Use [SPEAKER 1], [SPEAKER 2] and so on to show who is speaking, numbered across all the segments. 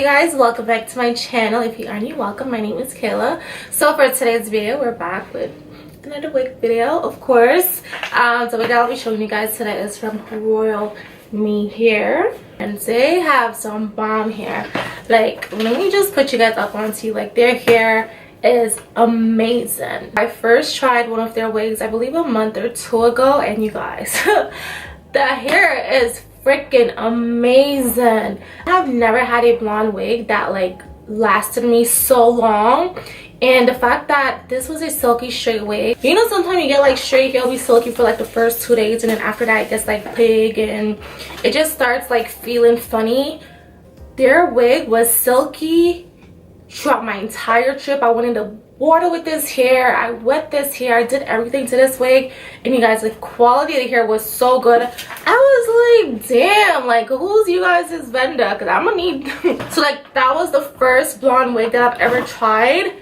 [SPEAKER 1] Hey guys, welcome back to my channel. If you are new, welcome. My name is Kayla. So for today's video, we're back with another wig video, of course. The wig I'll be showing you guys today is from RoyalMe Hair, and they have some bomb hair. Like, let me just put you guys up on see, like, their hair is amazing. I first tried one of their wigs, I believe a month or two ago, and you guys, the hair is freaking amazing. I have never had a blonde wig that like lasted me so long, and the fact that this was a silky straight wig, you know, sometimes you get like straight hair will be silky for like the first 2 days, and then after that it gets like big and it just starts like feeling funny. Their wig was silky throughout my entire trip. I went in the water with this hair, I wet this hair, I did everything to this wig, and you guys, the quality of the hair was so good. I was like, damn, like, who's you guys' vendor? Because I'm gonna need so like that was the first blonde wig that I've ever tried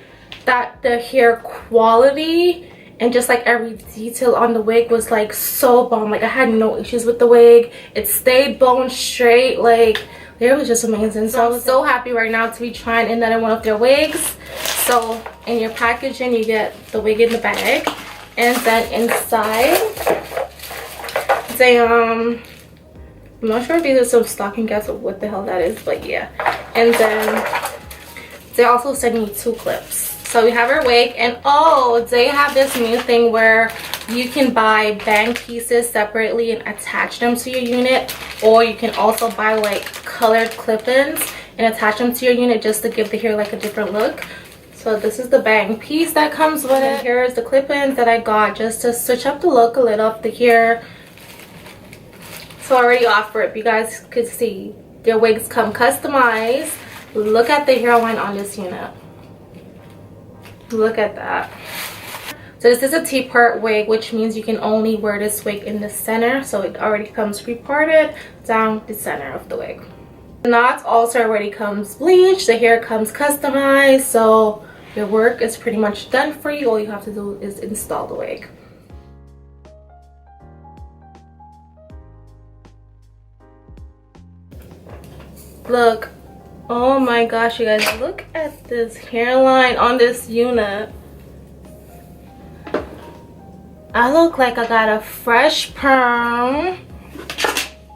[SPEAKER 1] that the hair quality and just like every detail on the wig was like so bomb. Like, I had no issues with the wig. It stayed bone straight. Like, it was just amazing. So I'm so happy right now to be trying another one of their wigs. So in your packaging you get the wig in the bag, and then inside they I'm not sure if these are some stocking caps or what the hell that is, but yeah. And then they also sent me 2 clips. So we have our wig, and oh, they have this new thing where you can buy bang pieces separately and attach them to your unit, or you can also buy like colored clip-ins and attach them to your unit just to give the hair like a different look. So this is the bang piece that comes with it. Here's the clip-ins that I got just to switch up the look a little of the hair. So I already offer it. You guys could see their wigs come customized. Look at the hairline on this unit. Look at that. So this is a T-part wig, which means you can only wear this wig in the center. So it already comes pre-parted down the center of the wig. The knots also already comes bleached. The hair comes customized. So your work is pretty much done for you. All you have to do is install the wig. Look. Oh my gosh, you guys, look at this hairline on this unit. I look like I got a fresh perm.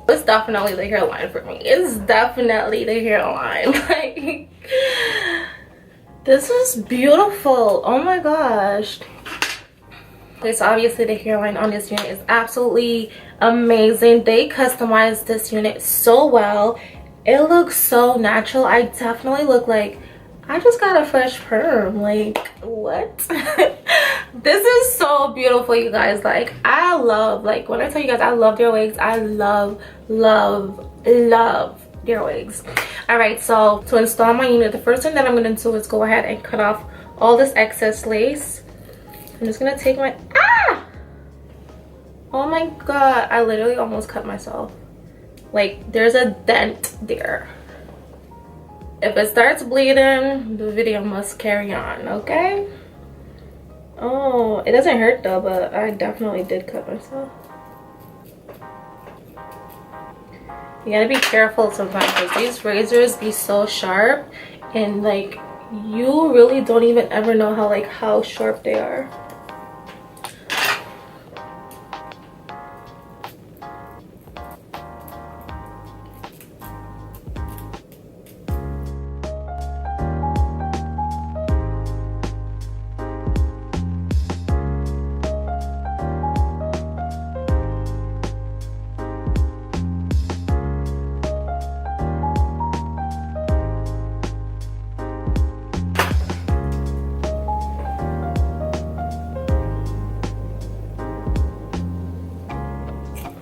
[SPEAKER 1] It's definitely the hairline for me. It's definitely the hairline. Like, this is beautiful. Oh my gosh. Okay, so obviously the hairline on this unit is absolutely amazing. They customized this unit so well. It looks so natural. I definitely look like I just got a fresh perm. Like, what? This is so beautiful, you guys. Like, I love, like, when I tell you guys I love their wigs, I love their wigs. All right, so to install my unit, the first thing that I'm gonna do is go ahead and cut off all this excess lace. I'm just gonna take my oh my god, I literally almost cut myself. Like, there's a dent there. If it starts bleeding, the video must carry on, okay? Oh, it doesn't hurt though, but I definitely did cut myself. You gotta be careful sometimes because these razors be so sharp, and like, you really don't even ever know how sharp they are.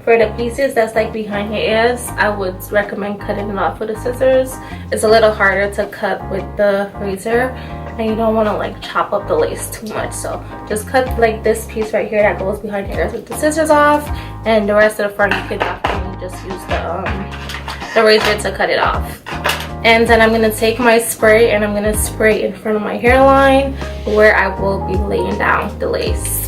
[SPEAKER 1] For the pieces that's like behind your ears, I would recommend cutting it off with the scissors. It's a little harder to cut with the razor, and you don't want to like chop up the lace too much. So just cut like this piece right here that goes behind your ears with the scissors off, and the rest of the front you can definitely just use the razor to cut it off. And then I'm going to take my spray and I'm going to spray in front of my hairline where I will be laying down the lace.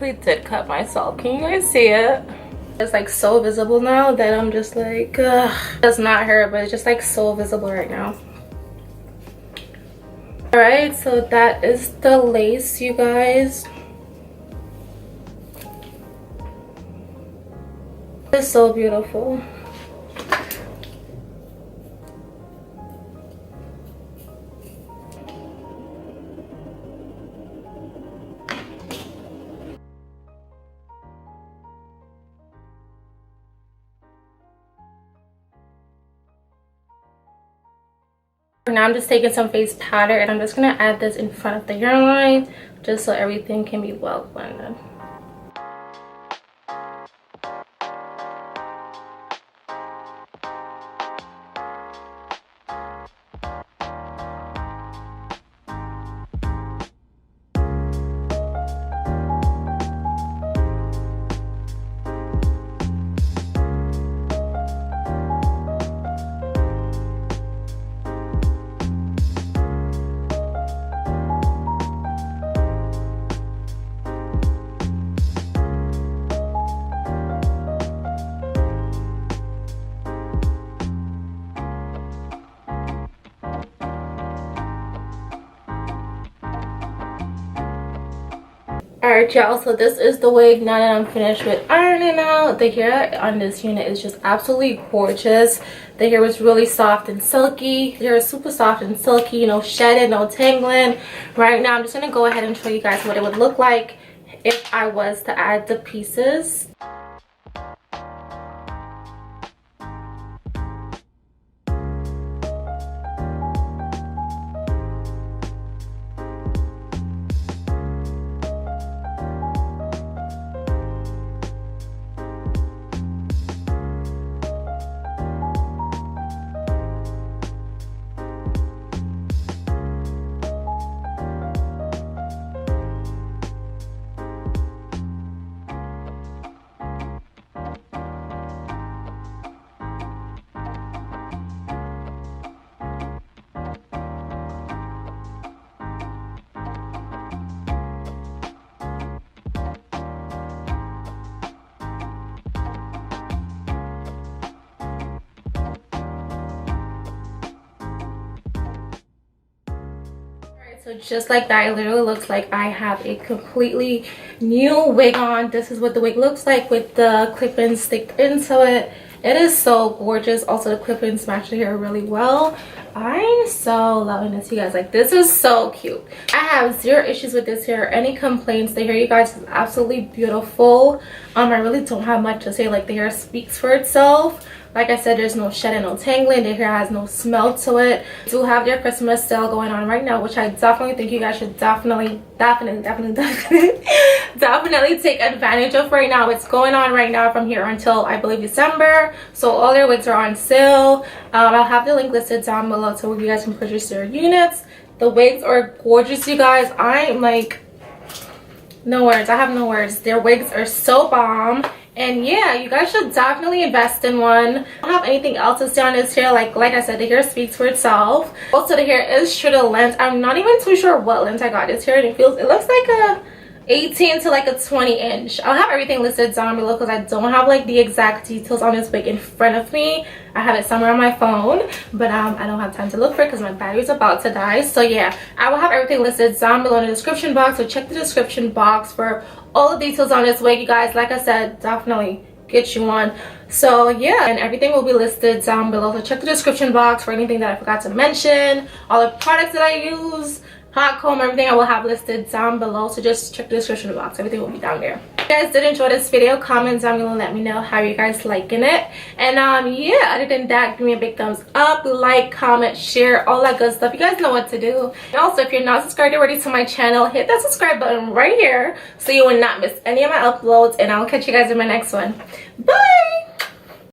[SPEAKER 1] actually did cut myself. Can you guys see it? It's like so visible now that I'm just like, ugh. It does not hurt, but it's just like so visible right now. Alright, so that is the lace, you guys. It's so beautiful. Now I'm just taking some face powder and I'm just going to add this in front of the hairline just so everything can be well blended. Alright y'all, so this is the wig now that I'm finished with ironing out. The hair on this unit is just absolutely gorgeous. The hair was really soft and silky. The hair is super soft and silky, no shedding, no tangling. Right now I'm just going to go ahead and show you guys what it would look like if I was to add the pieces. So just like that, it literally looks like I have a completely new wig on. This is what the wig looks like with the clip-ins sticked into it. It is so gorgeous. Also, the clip-ins match the hair really well. I'm so loving this, you guys. Like, this is so cute. I have zero issues with this hair, any complaints. The hair, you guys, is absolutely beautiful. I really don't have much to say. Like, the hair speaks for itself. Like I said, there's no shedding, no tangling. The hair has no smell to it. They do have their Christmas sale going on right now, which I definitely think you guys should definitely take advantage of right now. It's going on right now from here until, I believe, December. So all their wigs are on sale. I'll have the link listed down below so you guys can purchase their units. The wigs are gorgeous, you guys. I'm like, no words. I have no words. Their wigs are so bomb. And yeah, you guys should definitely invest in one. I don't have anything else to say on this hair. Like I said, the hair speaks for itself. Also, the hair is true to length. I'm not even too sure what length I got this hair. It looks like a 18 to like a 20 inch. I'll have everything listed down below because I don't have like the exact details on this wig in front of me. I have it somewhere on my phone, but I don't have time to look for it because my battery's about to die. So yeah, I will have everything listed down below in the description box. So check the description box for all the details on this wig, you guys. Like I said, definitely get you one. So yeah, and everything will be listed down below. So check the description box for anything that I forgot to mention, all the products that I use, hot comb, everything I will have listed down below. So just check the description box. Everything will be down there. If you guys did enjoy this video, comment down below, let me know how you guys liking it. And yeah, other than that, give me a big thumbs up, like, comment, share, all that good stuff. You guys know what to do. And also, if you're not subscribed already to my channel, hit that subscribe button right here so you will not miss any of my uploads. And I'll catch you guys in my next one. Bye.